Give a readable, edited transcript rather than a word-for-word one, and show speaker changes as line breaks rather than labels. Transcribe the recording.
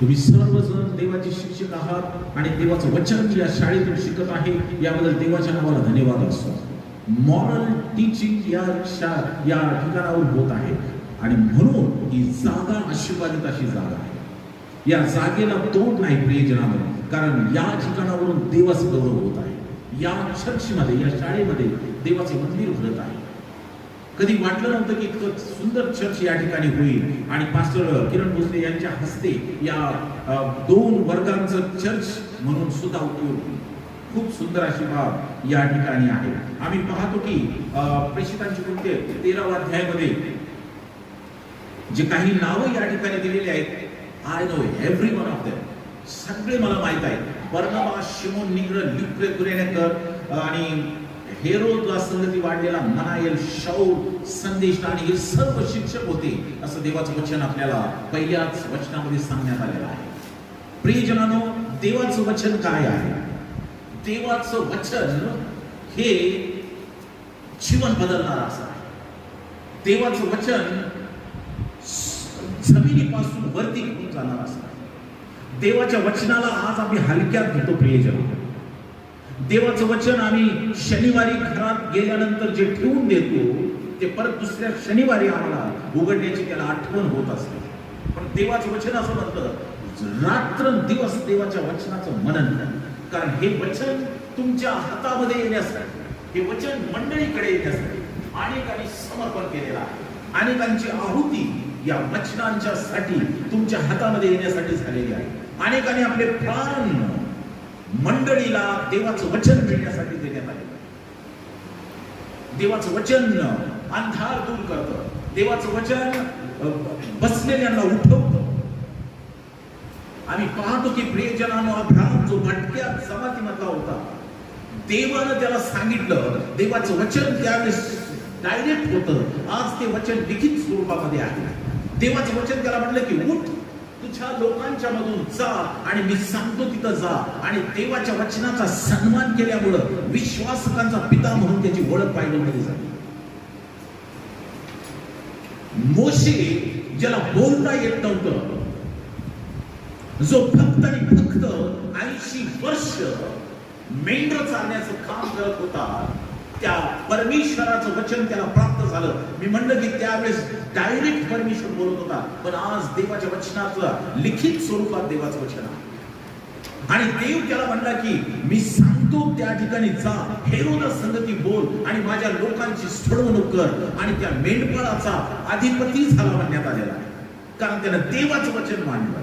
तुम्ही सर्वजण देवाचे शिक्षक आहात आणि देवाचं वचन या शाळेतून शिकत आहे, याबद्दल देवाच्या नावाला धन्यवाद असो. मॉरल टीचिंग या ठिकाणावर होत आहे आणि म्हणून ही जागा आशीर्वादित अशी जागा आहे. या जागेला तोड नाही प्रियजनांनो, कारण या ठिकाणावरून देवाचं गौरव होत आहे. या चर्चमध्ये, या शाळेमध्ये देवाचे मंदिर भरत आहे. कधी वाटलं नव्हतं की इतकं सुंदर चर्च या ठिकाणी होईल आणि पास्टर किरण भोसले यांच्या हस्ते या 2 वर्गांचं चर्च म्हणून सुद्धा उपयोग होईल. खूप सुंदर अशी बाब या ठिकाणी आहे. आम्ही पाहतो की प्रेषितांची कृत्ये 13व्या अध्यायामध्ये जे काही नावं या ठिकाणी दिलेली आहेत, I know every one of them, सगळे मला माहित आहेत. बर्नबास, शिमोन निग्र, लुक्रे कुरेनेकर आणि हेरोद संगती वाढलेला मनायल, शाऊल, संदेश आणि हे सर्व शिक्षक होते असं देवाचं वचन आपल्याला पहिल्याच वचनामध्ये सांगण्यात आलेलं आहे. प्रियजनांनो, देवाचं वचन काय आहे? देवाचं वचन हे जीवन बदलणारं असं आहे. देवाचं वचन जमिनीपासून वरती घेऊन जाणार असं आहे. देवाच्या वचनाला आज आम्ही हलक्यात घेतो प्रियजन. देवाचं वचन आम्ही शनिवारी घरात गेल्यानंतर जे ठेवून देतो ते परत दुसऱ्या शनिवारी आम्हाला उघडण्याची त्याला आठवण होत असते. पण देवाचं वचन असं म्हणतं, रात्रंदिवस देवाच्या वचनाचं मनन करा, कारण हे वचन तुमच्या हातामध्ये येण्यासाठी, हे वचन मंडळीकडे येण्यासाठी अनेकांनी समर्पण केलेलं आहे. अनेकांची आहुती या वचनांच्या साठी तुमच्या हातामध्ये येण्यासाठी झालेली आहे. अनेकांनी आपले प्राण मंडळीला देवाचं वचन मिळण्यासाठी देण्यात आले. देवाचं वचन अंधार दूर करतं. देवाचं वचन बसलेल्यांना उठवतं. आम्ही पाहतो की प्रियजनांनो, अब्राहम जो भटक्या जमातीमधला होता, देवानं त्याला सांगितलं, देवाचं वचन त्यावेळेस डायरेक्ट होतं. आज ते वचन लिखित स्वरूपामध्ये आहे. देवाचं वचन त्याला म्हटलं की उठ, तुझ्या लोकांच्या मधून जा आणि मी सांगतो तिथं जा. आणि देवाच्या वचनाचा सन्मान केल्यामुळं विश्वासकांचा पिता म्हणून त्याची ओळख बायबलमध्ये झाली. मोशे, ज्याला बोलता येत नव्हतं, जो फक्त आणि फक्त 80 वर्ष मेंढर चालण्याचं काम करत होता, त्या परमेश्वराचं वचन त्याला प्राप्त झालं. मी म्हणलं की त्यावेळेस डायरेक्ट परमेश्वर बोलत होता, पण आज देवाच्या वचनाचं लिखित स्वरूपात देवाचं वचन आहे. आणि देव त्याला म्हणला की मी सांगतो त्या ठिकाणी जा, हेरोद संगती बोल आणि माझ्या लोकांची सोडवणूक कर. आणि त्या मेंढपाळाचा अधिपती झाला म्हणण्यात आलेला आहे, कारण त्यानं देवाचं वचन मानलं.